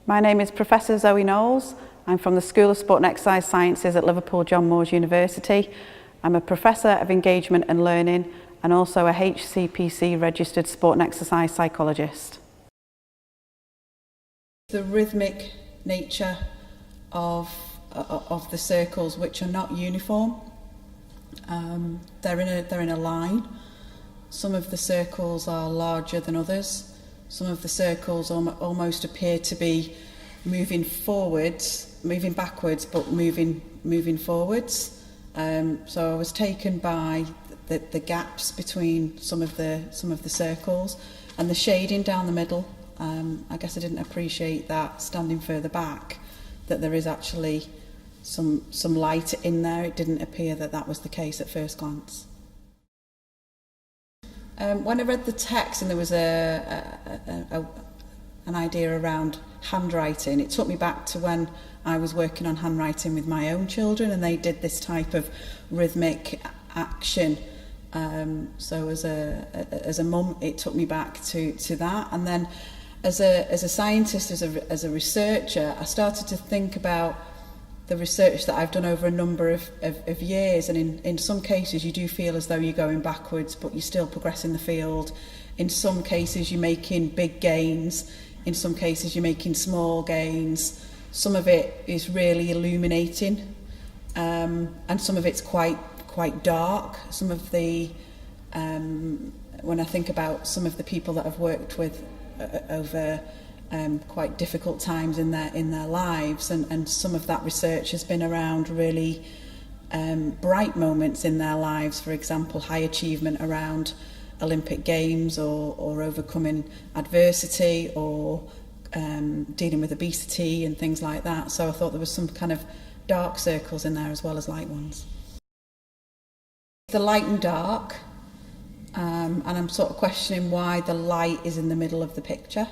My name is Professor Zoe Knowles. I'm from the School of Sport and Exercise Sciences at Liverpool John Moores University. I'm a Professor of Engagement and Learning and also a HCPC registered sport and exercise psychologist. The rhythmic nature of the circles, which are not uniform. They're in a line. Some of the circles are larger than others. Some of the circles almost appear to be moving backwards, but moving forwards. So I was taken by the gaps between some of the circles and the shading down the middle. I guess I didn't appreciate that standing further back, that there is actually some light in there. It didn't appear that was the case at first glance. When I read the text and there was an idea around handwriting, it took me back to when I was working on handwriting with my own children, and they did this type of rhythmic action. So as a mum, it took me back to that, and then as a scientist, as a researcher, I started to think about the research that I've done over a number of years, and in some cases you do feel as though you're going backwards, but you're still progressing the field. In some cases you're making big gains, in some cases you're making small gains. Some of it is really illuminating, and some of it's quite dark. Some of the when I think about some of the people that I've worked with over quite difficult times in their lives, and some of that research has been around really bright moments in their lives. For example, high achievement around Olympic Games, or overcoming adversity, or dealing with obesity and things like that. So I thought there was some kind of dark circles in there as well as light ones. The light and dark, and I'm sort of questioning why the light is in the middle of the picture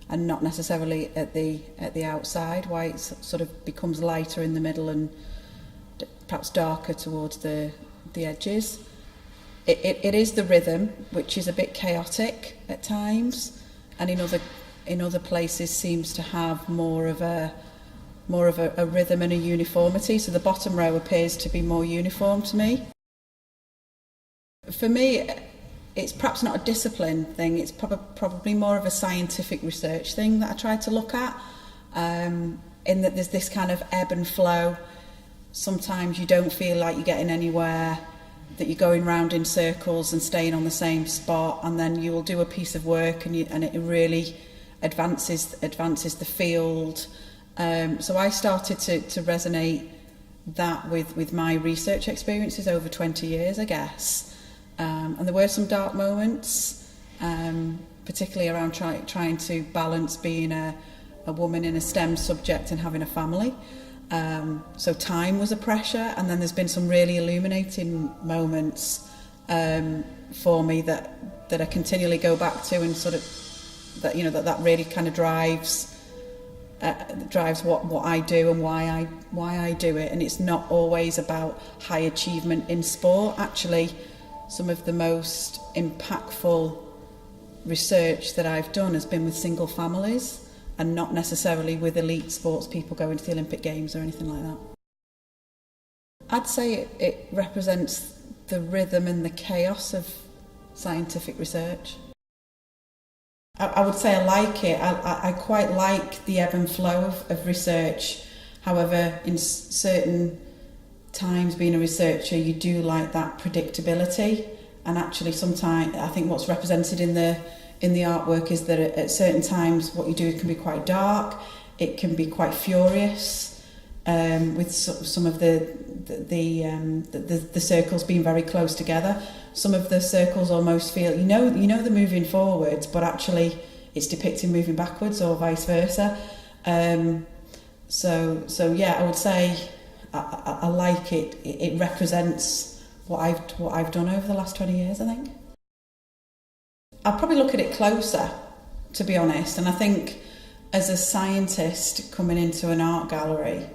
and not necessarily at the outside, why it sort of becomes lighter in the middle and perhaps darker towards the edges. It is the rhythm, which is a bit chaotic at times, and in other places seems to have more of a rhythm and a uniformity. So the bottom row appears to be more uniform to me. For me, it's perhaps not a discipline thing, it's probably more of a scientific research thing that I try to look at, in that there's this kind of ebb and flow. Sometimes you don't feel like you're getting anywhere, that you're going round in circles and staying on the same spot, and then you will do a piece of work and it really advances the field. So I started to resonate that with my research experiences over 20 years, I guess. And there were some dark moments, particularly around trying to balance being a woman in a STEM subject and having a family. So time was a pressure, and then there's been some really illuminating moments for me that I continually go back to, and sort of that really kind of drives what I do and why I do it. And it's not always about high achievement in sport. Actually, some of the most impactful research that I've done has been with single families, and not necessarily with elite sports people going to the Olympic Games or anything like that. I'd say it represents the rhythm and the chaos of scientific research. I would say I like it. I quite like the ebb and flow of research. However, in certain times, being a researcher, you do like that predictability, and actually sometimes I think what's represented in the artwork is that at certain times what you do can be quite dark, it can be quite furious, with some of the circles being very close together. Some of the circles almost feel they're moving forwards, but actually it's depicting moving backwards, or vice versa. So yeah, I would say I like it. It represents what I've done over the last 20 years, I think. I'll probably look at it closer, to be honest, and I think as a scientist coming into an art gallery,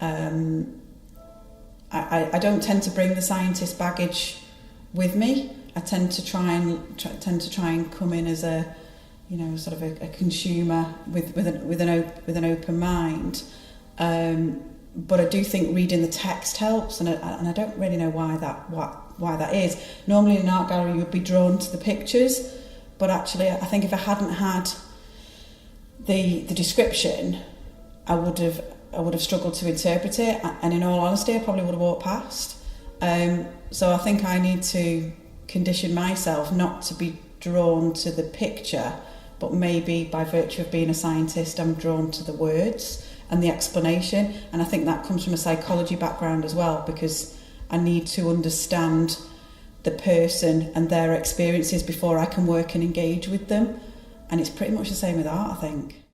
I don't tend to bring the scientist baggage with me. I tend to try and come in as a sort of a consumer with an open mind. But I do think reading the text helps, and I don't really know why that is. Normally in an art gallery you would be drawn to the pictures, but actually I think if I hadn't had the description, I would have struggled to interpret it, and in all honesty I probably would have walked past. So I think I need to condition myself not to be drawn to the picture, but maybe by virtue of being a scientist I'm drawn to the words and the explanation, and I think that comes from a psychology background as well, because I need to understand the person and their experiences before I can work and engage with them, and it's pretty much the same with art, I think.